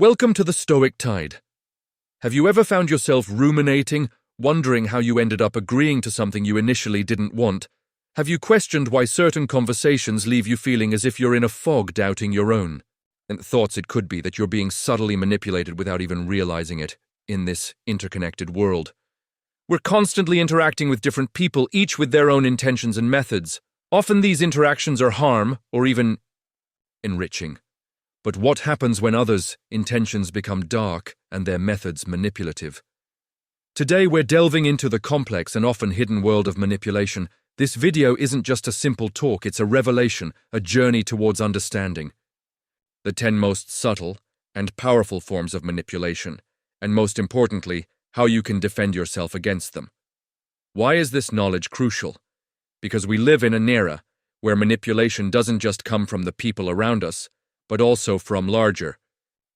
Welcome to the Stoic Tide. Have you ever found yourself ruminating, wondering how you ended up agreeing to something you initially didn't want? Have you questioned why certain conversations leave you feeling as if you're in a fog, doubting your own? And thoughts it could be that you're being subtly manipulated without even realizing it in this interconnected world. We're constantly interacting with different people, each with their own intentions and methods. Often these interactions are harm or even enriching. But what happens when others' intentions become dark and their methods manipulative? Today we're delving into the complex and often hidden world of manipulation. This video isn't just a simple talk, it's a revelation, a journey towards understanding the 10 most subtle and powerful forms of manipulation, and most importantly, how you can defend yourself against them. Why is this knowledge crucial? Because we live in an era where manipulation doesn't just come from the people around us, but also from larger,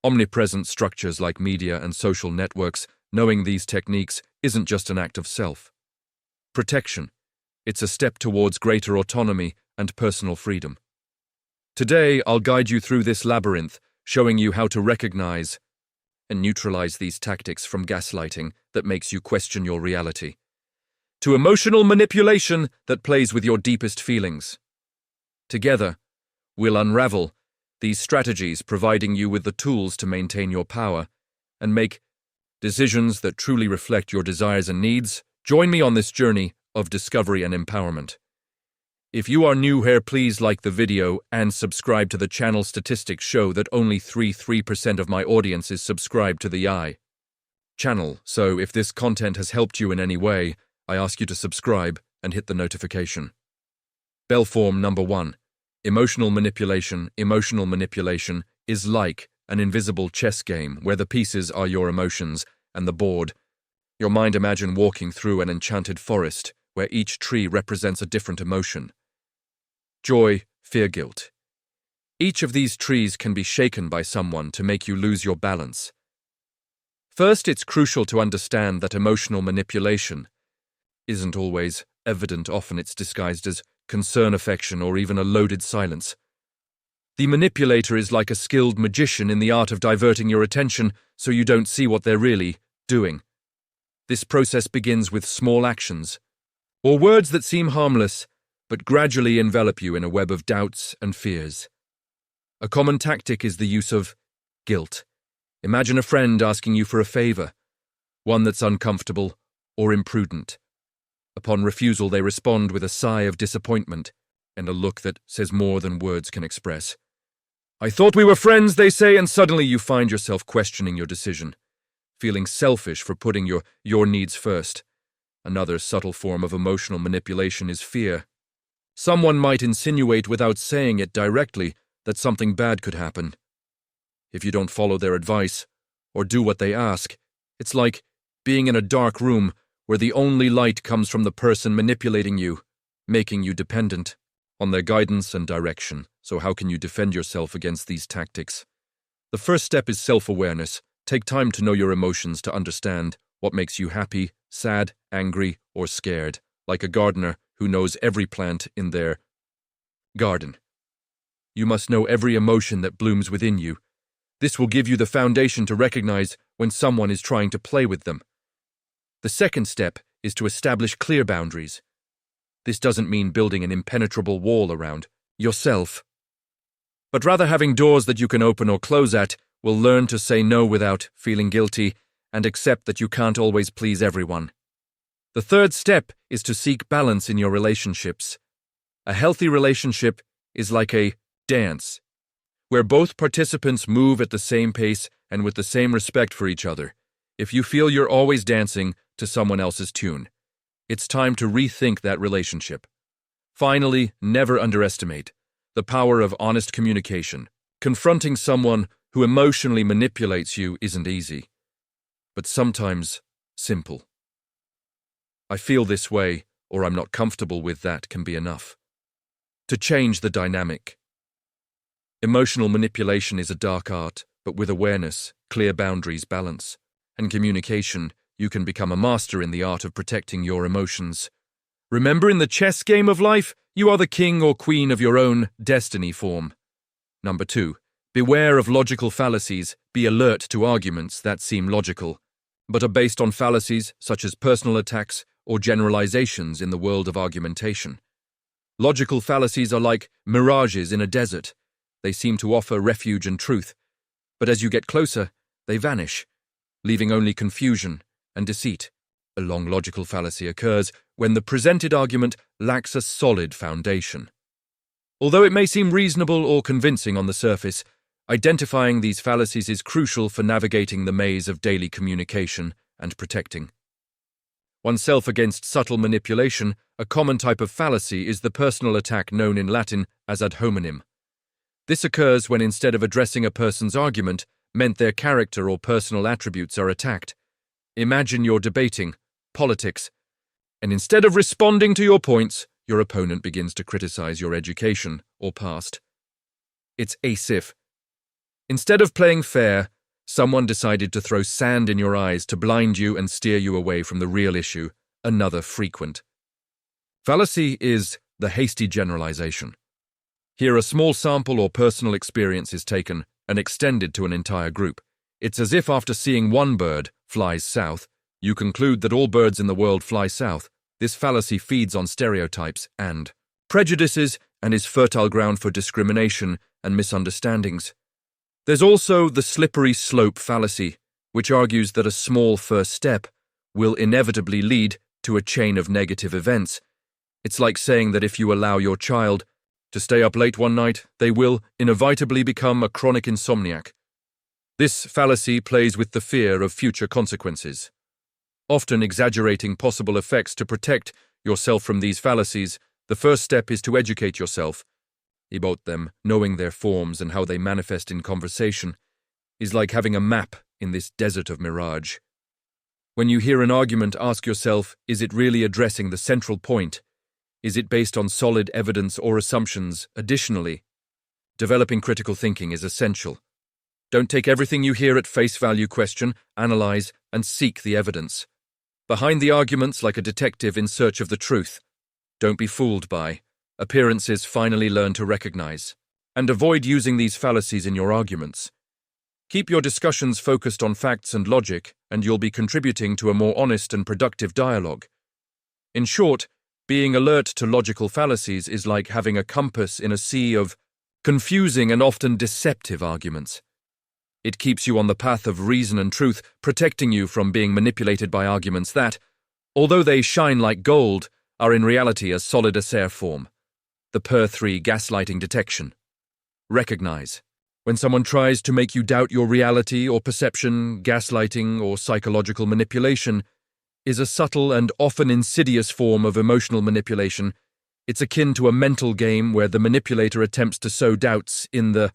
omnipresent structures like media and social networks. Knowing these techniques isn't just an act of self-protection. It's a step towards greater autonomy and personal freedom. Today, I'll guide you through this labyrinth, showing you how to recognize and neutralize these tactics, from gaslighting that makes you question your reality, to emotional manipulation that plays with your deepest feelings. Together, we'll unravel these strategies, providing you with the tools to maintain your power and make decisions that truly reflect your desires and needs. Join me on this journey of discovery and empowerment. If you are new here, please like the video and subscribe to the channel. Statistics show that only 3% of my audience is subscribed to the channel, so if this content has helped you in any way, I ask you to subscribe and hit the notification bell. Form number 1. Emotional manipulation. Emotional manipulation is like an invisible chess game where the pieces are your emotions and the board your mind. Imagine walking through an enchanted forest where each tree represents a different emotion: joy, fear, guilt. Each of these trees can be shaken by someone to make you lose your balance. First, it's crucial to understand that emotional manipulation isn't always evident. Often it's disguised as concern, affection, or even a loaded silence. The manipulator is like a skilled magician in the art of diverting your attention so you don't see what they're really doing. This process begins with small actions, or words that seem harmless, but gradually envelop you in a web of doubts and fears. A common tactic is the use of guilt. Imagine a friend asking you for a favor, one that's uncomfortable or imprudent. Upon refusal, they respond with a sigh of disappointment and a look that says more than words can express. "I thought we were friends," they say, and suddenly you find yourself questioning your decision, feeling selfish for putting your needs first. Another subtle form of emotional manipulation is fear. Someone might insinuate without saying it directly that something bad could happen if you don't follow their advice or do what they ask. It's like being in a dark room where the only light comes from the person manipulating you, making you dependent on their guidance and direction. So how can you defend yourself against these tactics? The first step is self-awareness. Take time to know your emotions, to understand what makes you happy, sad, angry, or scared. Like a gardener who knows every plant in their garden, you must know every emotion that blooms within you. This will give you the foundation to recognize when someone is trying to play with them. The second step is to establish clear boundaries. This doesn't mean building an impenetrable wall around yourself, but rather having doors that you can open or close at. Will learn to say no without feeling guilty and accept that you can't always please everyone. The third step is to seek balance in your relationships. A healthy relationship is like a dance, where both participants move at the same pace and with the same respect for each other. If you feel you're always dancing to someone else's tune, it's time to rethink that relationship. Finally, never underestimate the power of honest communication. Confronting someone who emotionally manipulates you isn't easy, but sometimes simple. "I feel this way," or "I'm not comfortable with that," can be enough to change the dynamic. Emotional manipulation is a dark art, but with awareness, clear boundaries, balance, and communication, you can become a master in the art of protecting your emotions. Remember, in the chess game of life, you are the king or queen of your own destiny. Form number 2. Beware of logical fallacies, be alert to arguments that seem logical, but are based on fallacies such as personal attacks or generalizations in the world of argumentation. Logical fallacies are like mirages in a desert. They seem to offer refuge and truth, but as you get closer, they vanish, leaving only confusion and deceit. A long logical fallacy occurs when the presented argument lacks a solid foundation. Although it may seem reasonable or convincing on the surface, identifying these fallacies is crucial for navigating the maze of daily communication and protecting oneself against subtle manipulation. A common type of fallacy is the personal attack known in Latin as ad hominem. This occurs when instead of addressing a person's argument, meant their character or personal attributes are attacked. Imagine you're debating politics, and instead of responding to your points, your opponent begins to criticize your education or past. It's as if, instead of playing fair, someone decided to throw sand in your eyes to blind you and steer you away from the real issue. Another frequent fallacy is the hasty generalization. Here a small sample or personal experience is taken and extended to an entire group. It's as if after seeing one bird flies south, you conclude that all birds in the world fly south. This fallacy feeds on stereotypes and prejudices and is fertile ground for discrimination and misunderstandings. There's also the slippery slope fallacy, which argues that a small first step will inevitably lead to a chain of negative events. It's like saying that if you allow your child to stay up late one night, they will inevitably become a chronic insomniac. This fallacy plays with the fear of future consequences, often exaggerating possible effects. To protect yourself from these fallacies, the first step is to educate yourself about them. Knowing their forms and how they manifest in conversation is like having a map in this desert of mirage. When you hear an argument, ask yourself, is it really addressing the central point? Is it based on solid evidence or assumptions? Additionally, developing critical thinking is essential. Don't take everything you hear at face value. Question, analyze, and seek the evidence behind the arguments like a detective in search of the truth. Don't be fooled by appearances. Finally, learn to recognize and avoid using these fallacies in your arguments. Keep your discussions focused on facts and logic, and you'll be contributing to a more honest and productive dialogue. In short, being alert to logical fallacies is like having a compass in a sea of confusing and often deceptive arguments. It keeps you on the path of reason and truth, protecting you from being manipulated by arguments that, although they shine like gold, are in reality a solid acer form. The Per-3 gaslighting detection. Recognize. When someone tries to make you doubt your reality or perception, gaslighting or psychological manipulation is a subtle and often insidious form of emotional manipulation. It's akin to a mental game where the manipulator attempts to sow doubts in the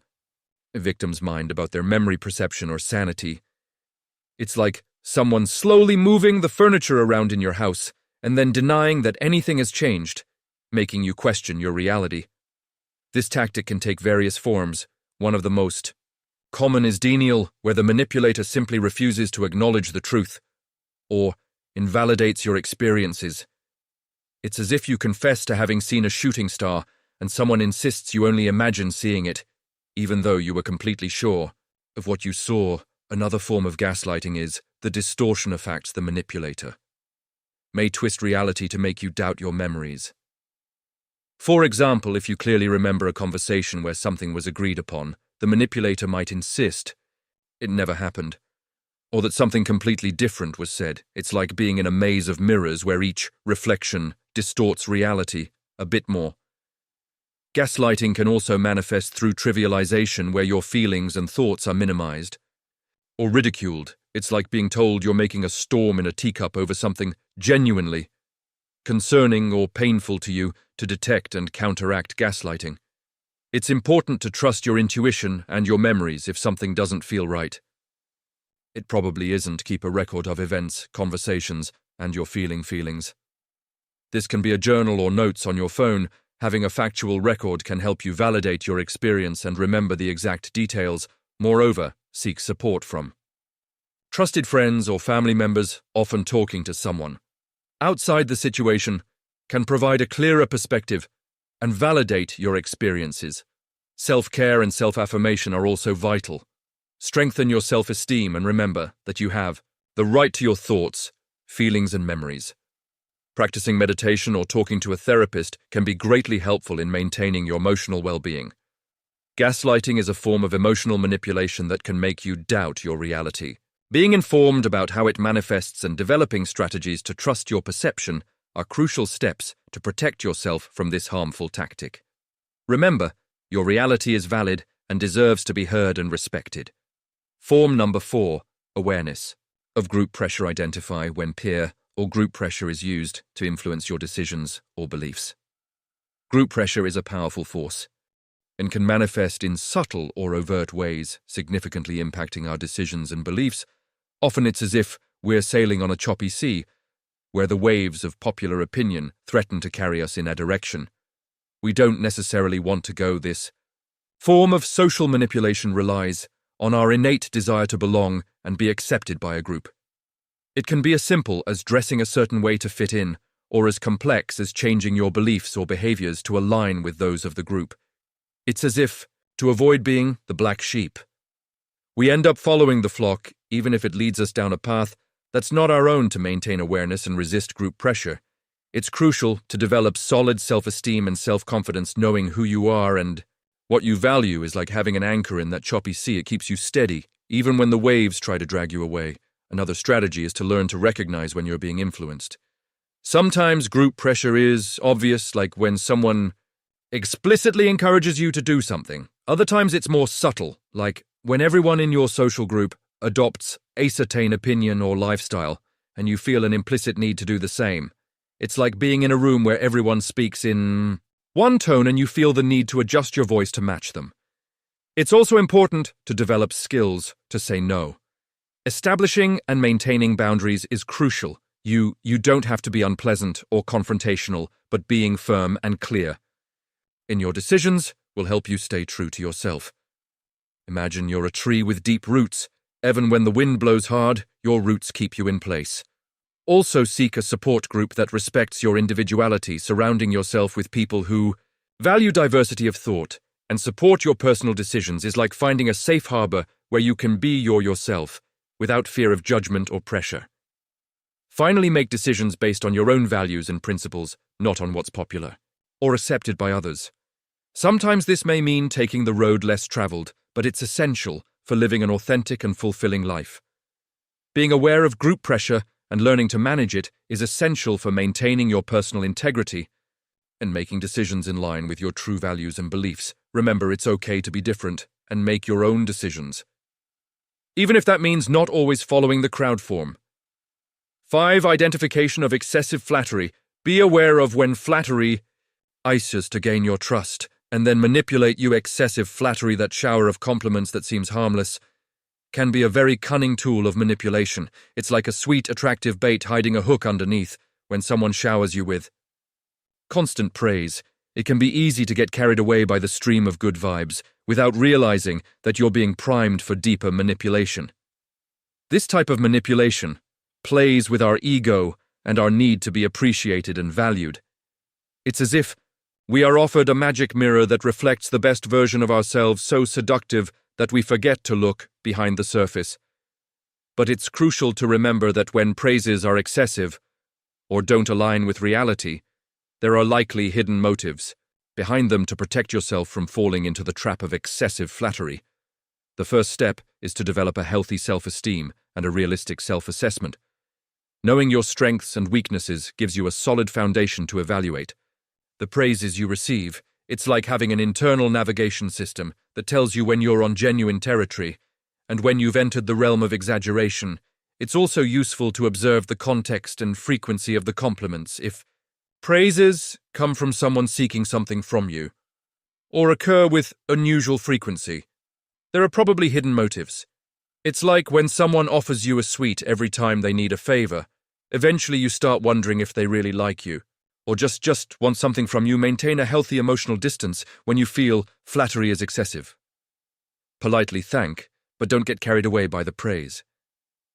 victim's mind about their memory, perception, or sanity. It's like someone slowly moving the furniture around in your house and then denying that anything has changed, making you question your reality. This tactic can take various forms. One of the most common is denial, where the manipulator simply refuses to acknowledge the truth or invalidates your experiences. It's as if you confess to having seen a shooting star and someone insists you only imagine seeing it, even though you were completely sure of what you saw. Another form of gaslighting is the distortion of facts. The manipulator may twist reality to make you doubt your memories. For example, if you clearly remember a conversation where something was agreed upon, the manipulator might insist it never happened, or that something completely different was said. It's like being in a maze of mirrors where each reflection distorts reality a bit more. Gaslighting can also manifest through trivialization, where your feelings and thoughts are minimized or ridiculed. It's like being told you're making a storm in a teacup over something genuinely concerning or painful to you. To detect and counteract gaslighting, it's important to trust your intuition and your memories. If something doesn't feel right, it probably isn't. Keep a record of events, conversations, and your feelings. This can be a journal or notes on your phone. Having a factual record can help you validate your experience and remember the exact details. Moreover, seek support from trusted friends or family members. Often talking to someone outside the situation can provide a clearer perspective and validate your experiences. Self-care and self-affirmation are also vital. Strengthen your self-esteem and remember that you have the right to your thoughts, feelings, and memories. Practicing meditation or talking to a therapist can be greatly helpful in maintaining your emotional well-being. Gaslighting is a form of emotional manipulation that can make you doubt your reality. Being informed about how it manifests and developing strategies to trust your perception are crucial steps to protect yourself from this harmful tactic. Remember, your reality is valid and deserves to be heard and respected. Form number 4, awareness of group pressure. Identify when peer or group pressure is used to influence your decisions or beliefs. Group pressure is a powerful force and can manifest in subtle or overt ways, significantly impacting our decisions and beliefs. Often it's as if we're sailing on a choppy sea, where the waves of popular opinion threaten to carry us in a direction we don't necessarily want to go. This form of social manipulation relies on our innate desire to belong and be accepted by a group. It can be as simple as dressing a certain way to fit in, or as complex as changing your beliefs or behaviors to align with those of the group. It's as if, to avoid being the black sheep, we end up following the flock, even if it leads us down a path that's not our own. To maintain awareness and resist group pressure, it's crucial to develop solid self-esteem and self-confidence. Knowing who you are and what you value is like having an anchor in that choppy sea. It keeps you steady, even when the waves try to drag you away. Another strategy is to learn to recognize when you're being influenced. Sometimes group pressure is obvious, like when someone explicitly encourages you to do something. Other times it's more subtle, like when everyone in your social group adopts a certain opinion or lifestyle, and you feel an implicit need to do the same. It's like being in a room where everyone speaks in one tone and you feel the need to adjust your voice to match them. It's also important to develop skills to say no. Establishing and maintaining boundaries is crucial. You don't have to be unpleasant or confrontational, but being firm and clear in your decisions will help you stay true to yourself. Imagine you're a tree with deep roots. Even when the wind blows hard, your roots keep you in place. Also seek a support group that respects your individuality. Surrounding yourself with people who value diversity of thought and support your personal decisions is like finding a safe harbor where you can be yourself without fear of judgment or pressure. Finally, make decisions based on your own values and principles, not on what's popular or accepted by others. Sometimes this may mean taking the road less traveled, but it's essential for living an authentic and fulfilling life. Being aware of group pressure and learning to manage it is essential for maintaining your personal integrity and making decisions in line with your true values and beliefs. Remember, it's okay to be different and make your own decisions, even if that means not always following the crowd form. 5. Identification of excessive flattery. Be aware of when flattery ices to gain your trust and then manipulate you. Excessive flattery, that shower of compliments that seems harmless, can be a very cunning tool of manipulation. It's like a sweet, attractive bait hiding a hook underneath. When someone showers you with constant praise, it can be easy to get carried away by the stream of good vibes without realizing that you're being primed for deeper manipulation. This type of manipulation plays with our ego and our need to be appreciated and valued. It's as if we are offered a magic mirror that reflects the best version of ourselves, so seductive that we forget to look behind the surface. But it's crucial to remember that when praises are excessive or don't align with reality, there are likely hidden motives behind them. To protect yourself from falling into the trap of excessive flattery, the first step is to develop a healthy self-esteem and a realistic self-assessment. Knowing your strengths and weaknesses gives you a solid foundation to evaluate the praises you receive. It's like having an internal navigation system that tells you when you're on genuine territory and when you've entered the realm of exaggeration. It's also useful to observe the context and frequency of the compliments. If praises come from someone seeking something from you or occur with unusual frequency, there are probably hidden motives. It's like when someone offers you a sweet every time they need a favor. Eventually you start wondering if they really like you or just want something from you. Maintain a healthy emotional distance when you feel flattery is excessive. Politely thank, but don't get carried away by the praise.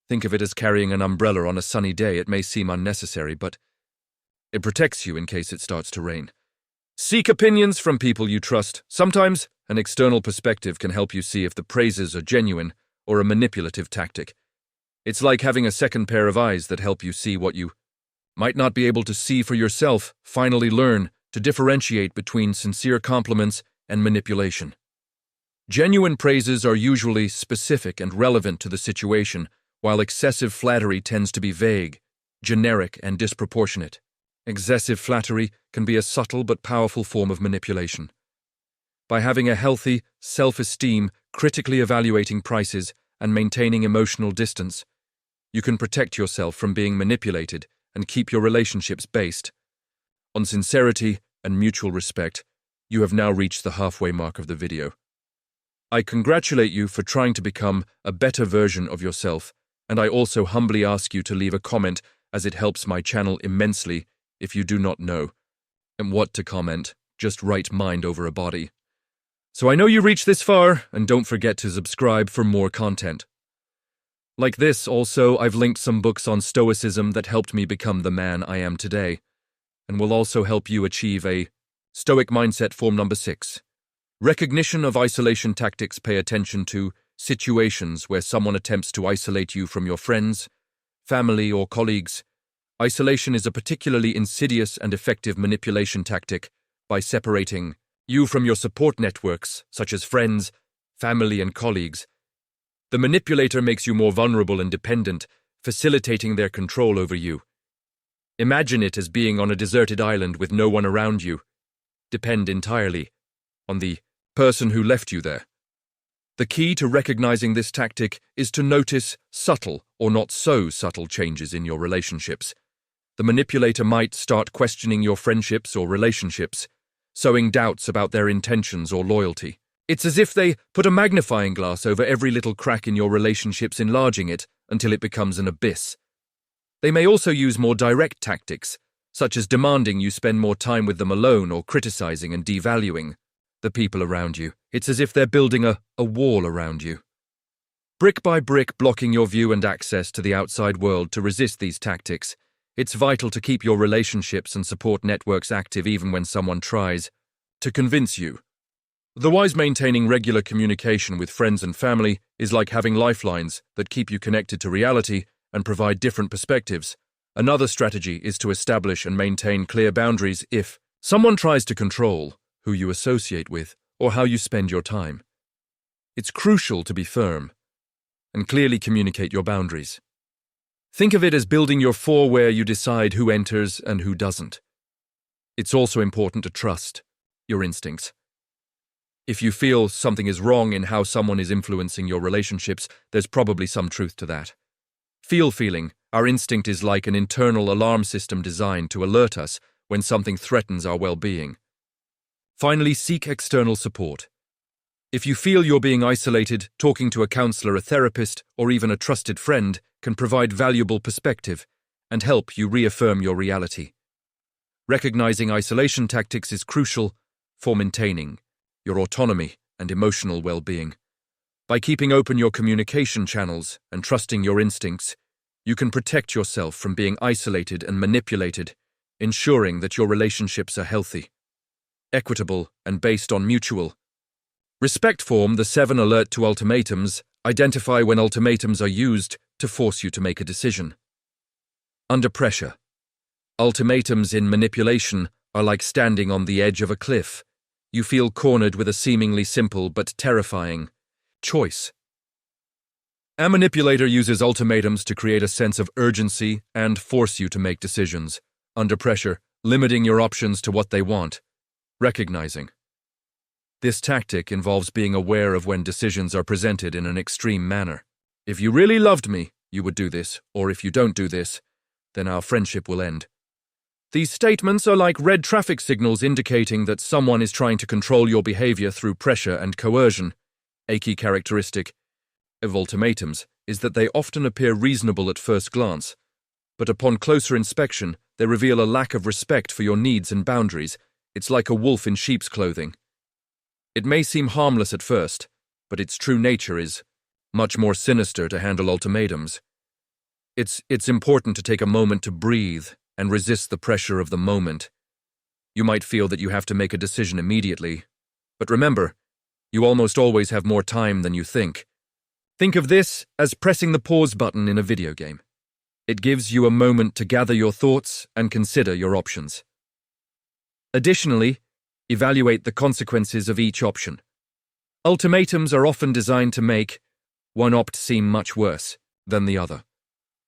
Think of it as carrying an umbrella on a sunny day. It may seem unnecessary, but it protects you in case it starts to rain. Seek opinions from people you trust. Sometimes an external perspective can help you see if the praises are genuine or a manipulative tactic. It's like having a second pair of eyes that help you see what you might not be able to see for yourself. Finally, learn to differentiate between sincere compliments and manipulation. Genuine praises are usually specific and relevant to the situation, while excessive flattery tends to be vague, generic, and disproportionate. Excessive flattery can be a subtle but powerful form of manipulation. By having a healthy self-esteem, critically evaluating prices, and maintaining emotional distance, you can protect yourself from being manipulated and keep your relationships based on sincerity and mutual respect. You have now reached the halfway mark of the video. I congratulate you for trying to become a better version of yourself, and I also humbly ask you to leave a comment, as it helps my channel immensely. If you do not know and what to comment, just write mind over a body. So I know you reached this far, and don't forget to subscribe for more content. Like this, also, I've linked some books on Stoicism that helped me become the man I am today, and will also help you achieve a Stoic mindset. Form number 6. Recognition of isolation tactics. Pay attention to situations where someone attempts to isolate you from your friends, family, or colleagues. Isolation is a particularly insidious and effective manipulation tactic. By separating you from your support networks, such as friends, family, and colleagues, the manipulator makes you more vulnerable and dependent, facilitating their control over you. Imagine it as being on a deserted island with no one around you. Depend entirely on the person who left you there. The key to recognizing this tactic is to notice subtle or not so subtle changes in your relationships. The manipulator might start questioning your friendships or relationships, sowing doubts about their intentions or loyalty. It's as if they put a magnifying glass over every little crack in your relationships, enlarging it until it becomes an abyss. They may also use more direct tactics, such as demanding you spend more time with them alone or criticizing and devaluing the people around you. It's as if they're building a wall around you, brick by brick, blocking your view and access to the outside world. To resist these tactics, it's vital to keep your relationships and support networks active even when someone tries to convince you. Otherwise, maintaining regular communication with friends and family is like having lifelines that keep you connected to reality and provide different perspectives. Another strategy is to establish and maintain clear boundaries. If someone tries to control who you associate with or how you spend your time, it's crucial to be firm and clearly communicate your boundaries. Think of it as building your fort where you decide who enters and who doesn't. It's also important to trust your instincts. If you feel something is wrong in how someone is influencing your relationships, there's probably some truth to that. Feeling. Our instinct is like an internal alarm system designed to alert us when something threatens our well-being. Finally, seek external support. If you feel you're being isolated, talking to a counselor, a therapist, or even a trusted friend can provide valuable perspective and help you reaffirm your reality. Recognizing isolation tactics is crucial for maintaining your autonomy and emotional well-being. By keeping open your communication channels and trusting your instincts, you can protect yourself from being isolated and manipulated, ensuring that your relationships are healthy, equitable, and based on mutual respect. Form the 7. Alert to ultimatums. Identify when ultimatums are used to force you to make a decision. Under pressure. Ultimatums in manipulation are like standing on the edge of a cliff. You feel cornered with a seemingly simple but terrifying choice. A manipulator uses ultimatums to create a sense of urgency and force you to make decisions. Under pressure, limiting your options to what they want. Recognizing this tactic involves being aware of when decisions are presented in an extreme manner. If you really loved me, you would do this, or if you don't do this, then our friendship will end. These statements are like red traffic signals indicating that someone is trying to control your behavior through pressure and coercion. A key characteristic of ultimatums is that they often appear reasonable at first glance, but upon closer inspection, they reveal a lack of respect for your needs and boundaries. It's like a wolf in sheep's clothing. It may seem harmless at first, but its true nature is much more sinister. To handle ultimatums, it's important to take a moment to breathe and resist the pressure of the moment. You might feel that you have to make a decision immediately, but remember, you almost always have more time than you think. Think of this as pressing the pause button in a video game. It gives you a moment to gather your thoughts and consider your options. Additionally, evaluate the consequences of each option. Ultimatums are often designed to make one opt seem much worse than the other.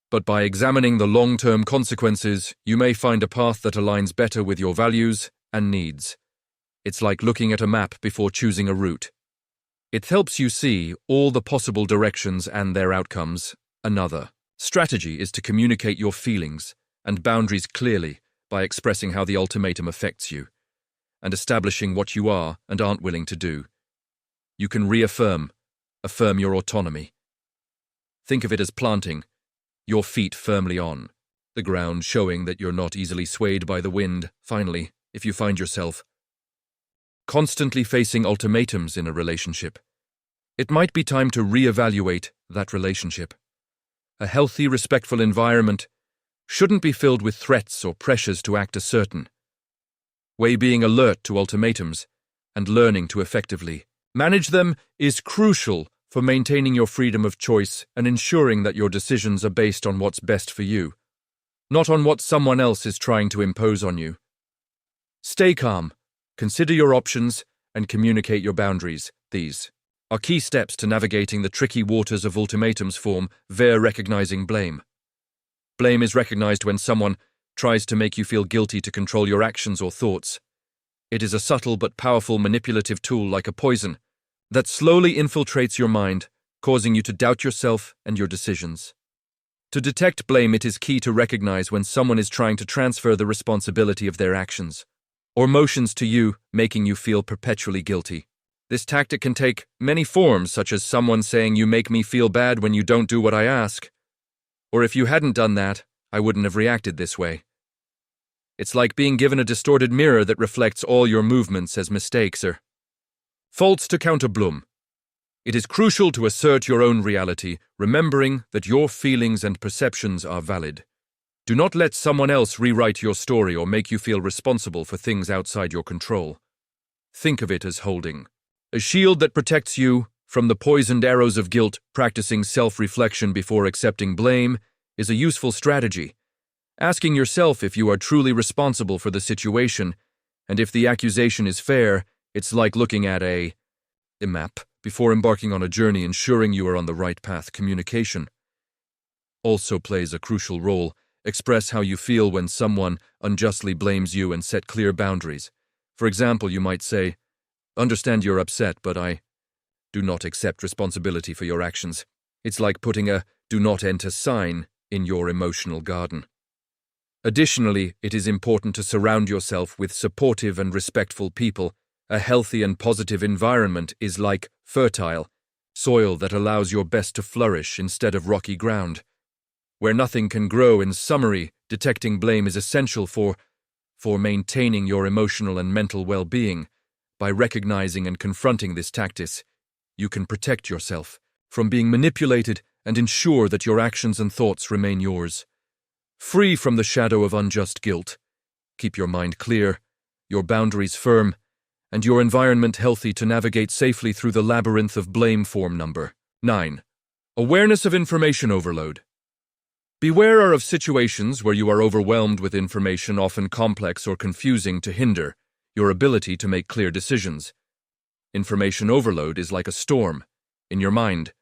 But by examining the long-term consequences, you may find a path that aligns better with your values and needs. It's like looking at a map before choosing a route. It helps you see all the possible directions and their outcomes. Another strategy is to communicate your feelings and boundaries clearly by expressing how the ultimatum affects you and establishing what you are and aren't willing to do. You can affirm your autonomy. Think of it as planting your feet firmly on the ground, showing that you're not easily swayed by the wind. Finally, if you find yourself constantly facing ultimatums in a relationship, it might be time to reevaluate that relationship. A healthy, respectful environment shouldn't be filled with threats or pressures to act a certain way. Being alert to ultimatums and learning to effectively manage them is crucial for maintaining your freedom of choice and ensuring that your decisions are based on what's best for you, not on what someone else is trying to impose on you. Stay calm, consider your options, and communicate your boundaries. These are key steps to navigating the tricky waters of ultimatums form. Recognizing blame. Blame is recognized when someone tries to make you feel guilty to control your actions or thoughts. It is a subtle but powerful manipulative tool, like a poison, that slowly infiltrates your mind, causing you to doubt yourself and your decisions. To detect blame, it is key to recognize when someone is trying to transfer the responsibility of their actions or emotions to you, making you feel perpetually guilty. This tactic can take many forms, such as someone saying, "You make me feel bad when you don't do what I ask," or "If you hadn't done that, I wouldn't have reacted this way." It's like being given a distorted mirror that reflects all your movements as mistakes or faults. To counter blame, it is crucial to assert your own reality, remembering that your feelings and perceptions are valid. Do not let someone else rewrite your story or make you feel responsible for things outside your control. Think of it as holding a shield that protects you from the poisoned arrows of guilt. Practicing self-reflection before accepting blame is a useful strategy. Asking yourself if you are truly responsible for the situation and if the accusation is fair. It's like looking at a map before embarking on a journey, ensuring you are on the right path. Communication also plays a crucial role. Express how you feel when someone unjustly blames you and set clear boundaries. For example, you might say, "Understand you're upset, but I do not accept responsibility for your actions." It's like putting a "do not enter" sign in your emotional garden. Additionally, it is important to surround yourself with supportive and respectful people. A healthy and positive environment is like fertile soil that allows your best to flourish instead of rocky ground where nothing can grow. In summary, detecting blame is essential for maintaining your emotional and mental well-being. By recognizing and confronting this tactic, you can protect yourself from being manipulated and ensure that your actions and thoughts remain yours, free from the shadow of unjust guilt. Keep your mind clear, your boundaries firm, and your environment healthy to navigate safely through the labyrinth of blame. Form number 9. Awareness of information overload. Beware of situations where you are overwhelmed with information, often complex or confusing, to hinder your ability to make clear decisions. Information overload is like a storm in your mind.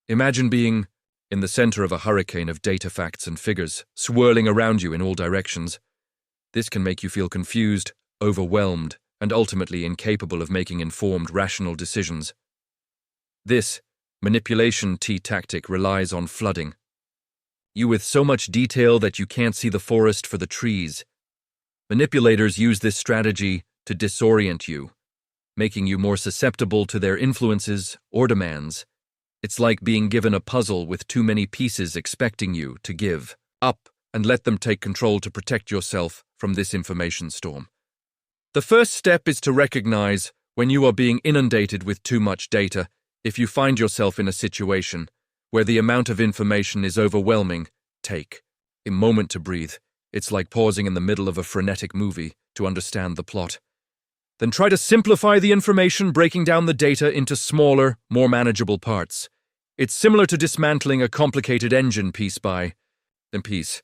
Imagine being in the center of a hurricane of data, facts, and figures, swirling around you in all directions. This can make you feel confused, overwhelmed, and ultimately incapable of making informed, rational decisions. This manipulation tactic relies on flooding you with so much detail that you can't see the forest for the trees. Manipulators use this strategy to disorient you, making you more susceptible to their influences or demands. It's like being given a puzzle with too many pieces, expecting you to give up and let them take control to protect yourself from this information storm. The first step is to recognize when you are being inundated with too much data. If you find yourself in a situation where the amount of information is overwhelming, take a moment to breathe. It's like pausing in the middle of a frenetic movie to understand the plot. Then try to simplify the information, breaking down the data into smaller, more manageable parts. It's similar to dismantling a complicated engine piece by piece.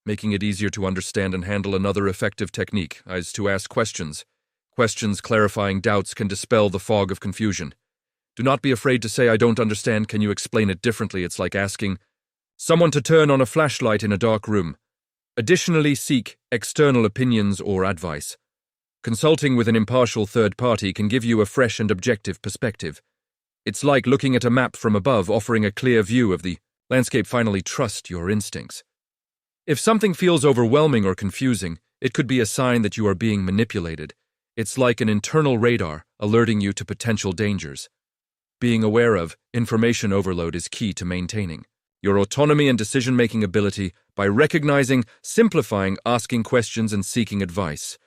Making it easier to understand and handle. Another effective technique is to ask questions. Questions clarifying doubts can dispel the fog of confusion. Do not be afraid to say, "I don't understand, can you explain it differently?" It's like asking someone to turn on a flashlight in a dark room. Additionally, seek external opinions or advice. Consulting with an impartial third party can give you a fresh and objective perspective. It's like looking at a map from above, offering a clear view of the landscape. Finally, trust your instincts. If something feels overwhelming or confusing, it could be a sign that you are being manipulated. It's like an internal radar alerting you to potential dangers. Being aware of information overload is key to maintaining your autonomy and decision-making ability by recognizing, simplifying, asking questions, and seeking advice.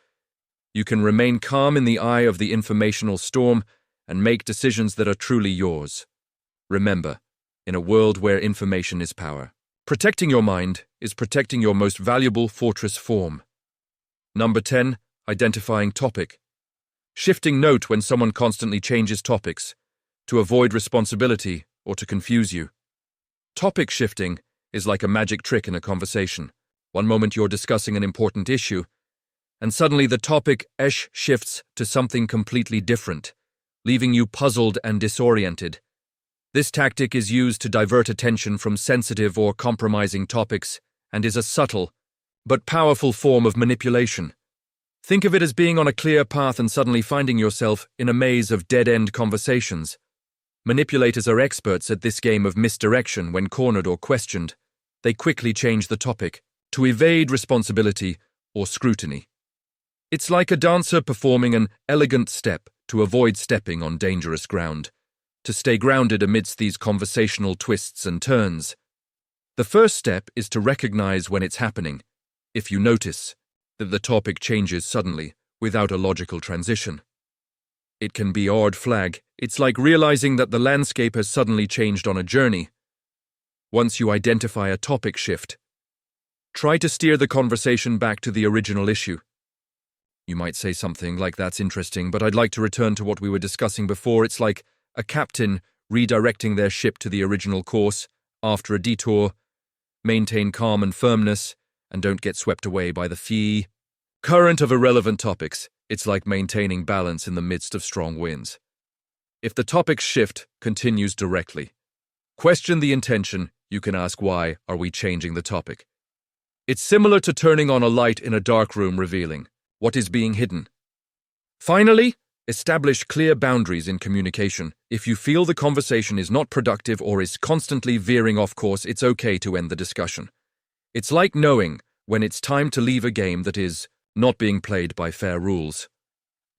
You can remain calm in the eye of the informational storm and make decisions that are truly yours. Remember, in a world where information is power, protecting your mind is protecting your most valuable fortress form. Number 10. Identifying topic. Shifting. Note when someone constantly changes topics to avoid responsibility or to confuse you. Topic shifting is like a magic trick in a conversation. One moment you're discussing an important issue, and suddenly the topic shifts to something completely different, leaving you puzzled and disoriented. This tactic is used to divert attention from sensitive or compromising topics and is a subtle but powerful form of manipulation. Think of it as being on a clear path and suddenly finding yourself in a maze of dead-end conversations. Manipulators are experts at this game of misdirection. When cornered or questioned, they quickly change the topic to evade responsibility or scrutiny. It's like a dancer performing an elegant step to avoid stepping on dangerous ground, to stay grounded amidst these conversational twists and turns. The first step is to recognize when it's happening. If you notice that the topic changes suddenly, without a logical transition, it can be odd flag. It's like realizing that the landscape has suddenly changed on a journey. Once you identify a topic shift, try to steer the conversation back to the original issue. You might say something like, "That's interesting, but I'd like to return to what we were discussing before." It's like a captain redirecting their ship to the original course after a detour. Maintain calm and firmness, and don't get swept away by the current of irrelevant topics. It's like maintaining balance in the midst of strong winds. If the topic shift continues directly, question the intention. You can ask, why are we changing the topic? It's similar to turning on a light in a dark room, revealing what is being hidden. Finally, establish clear boundaries in communication. If you feel the conversation is not productive or is constantly veering off course, it's okay to end the discussion. It's like knowing when it's time to leave a game that is not being played by fair rules.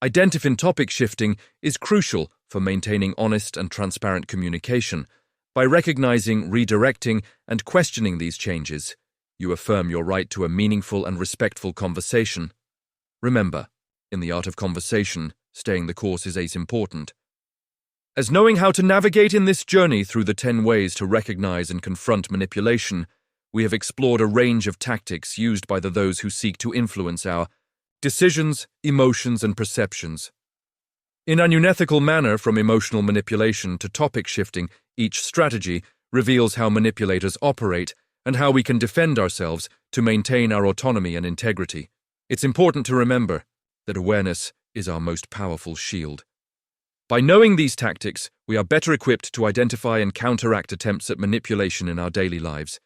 Identifying topic shifting is crucial for maintaining honest and transparent communication. By recognizing, redirecting, and questioning these changes, you affirm your right to a meaningful and respectful conversation. Remember, in the art of conversation, staying the course is as important as knowing how to navigate in this journey. Through the 10 ways to recognize and confront manipulation, we have explored a range of tactics used by those who seek to influence our decisions, emotions, and perceptions. In an unethical manner, from emotional manipulation to topic shifting, each strategy reveals how manipulators operate and how we can defend ourselves to maintain our autonomy and integrity. It's important to remember that awareness is our most powerful shield. By knowing these tactics, we are better equipped to identify and counteract attempts at manipulation in our daily lives.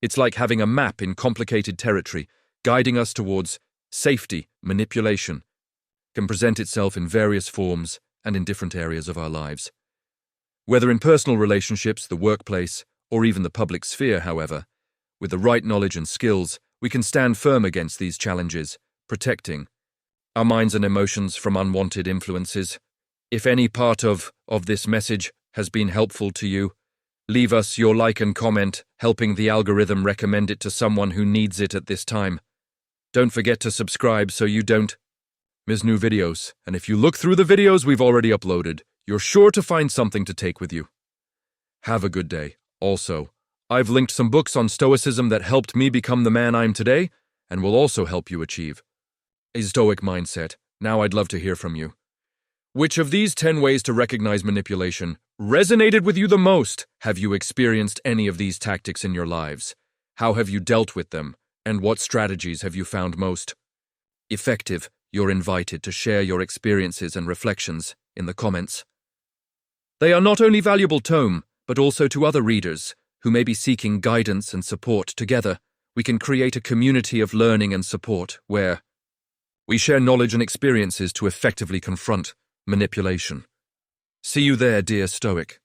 It's like having a map in complicated territory, guiding us towards safety. Manipulation can present itself in various forms and in different areas of our lives. Whether in personal relationships, the workplace, or even the public sphere, however, with the right knowledge and skills, we can stand firm against these challenges, protecting our minds and emotions from unwanted influences. If any part of this message has been helpful to you, leave us your like and comment, helping the algorithm recommend it to someone who needs it at this time. Don't forget to subscribe so you don't miss new videos, and if you look through the videos we've already uploaded, you're sure to find something to take with you. Have a good day. Also, I've linked some books on Stoicism that helped me become the man I'm today, and will also help you achieve a Stoic mindset. Now I'd love to hear from you. Which of these 10 ways to recognize manipulation resonated with you the most? Have you experienced any of these tactics in your lives? How have you dealt with them? And what strategies have you found most effective? You're invited to share your experiences and reflections in the comments. They are not only valuable tome, but also to other readers who may be seeking guidance and support. Together, we can create a community of learning and support where we share knowledge and experiences to effectively confront manipulation. See you there, dear Stoic.